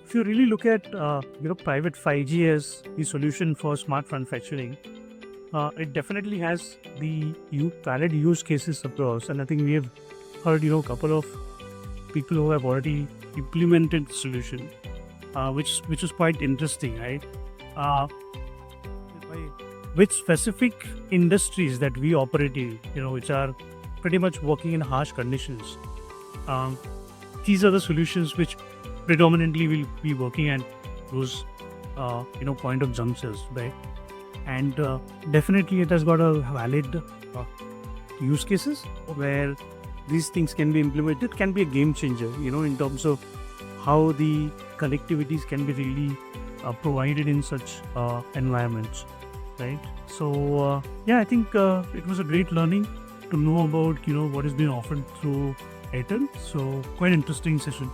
If you really look at private 5G as the solution for smart manufacturing, it definitely has the valid use cases across, and I think we have heard a couple of people who have already implemented the solution, which is quite interesting, right? Uh, with specific industries that we operate in, which are pretty much working in harsh conditions. Um, these are the solutions which predominantly will be working at those point of junctures, right? And definitely it has got a valid use cases where these things can be implemented, can be a game changer, in terms of how the connectivities can be really provided in such environments, right? So I think it was a great learning to know about what is being offered through Airtel. So quite interesting session.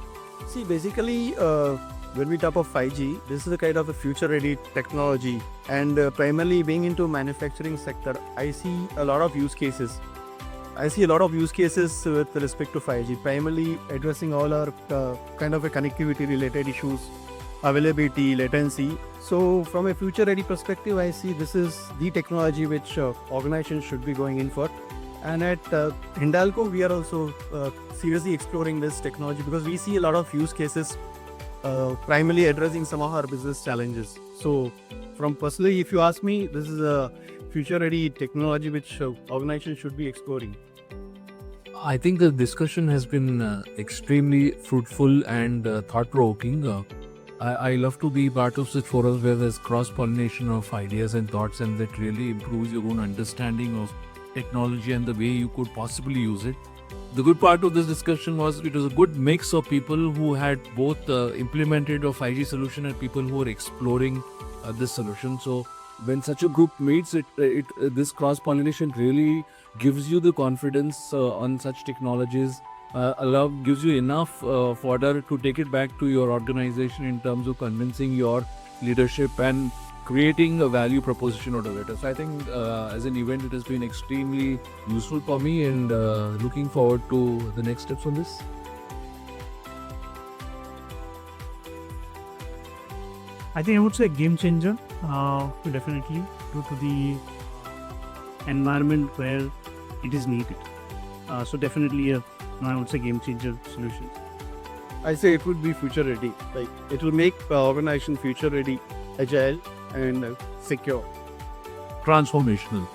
See, basically, when we talk of 5G, this is a kind of a future-ready technology, and primarily being into manufacturing sector, I see a lot of use cases. With respect to 5G, primarily addressing all our kind of a connectivity-related issues, availability, latency. So, from a future-ready perspective, I see this is the technology which organizations should be going in for. And at Hindalco, we are also seriously exploring this technology because we see a lot of use cases primarily addressing some of our business challenges. So, from personally, if you ask me, this is a future-ready technology which organizations should be exploring. I think the discussion has been extremely fruitful and thought-provoking. I love to be part of such forums where there's cross-pollination of ideas and thoughts, and that really improves your own understanding of technology and the way you could possibly use it. The good part of this discussion was it was a good mix of people who had both implemented a 5G solution and people who were exploring this solution. So when such a group meets, this cross-pollination really gives you the confidence on such technologies, gives you enough fodder to take it back to your organization in terms of convincing your leadership and creating a value proposition out of it. So I think as an event, it has been extremely useful for me, and looking forward to the next steps on this. I think I would say game changer, definitely due to the environment where it is needed. So definitely I would say game changer solution. I say it would be future ready. Like it will make organization future ready, agile, and secure. Transformational.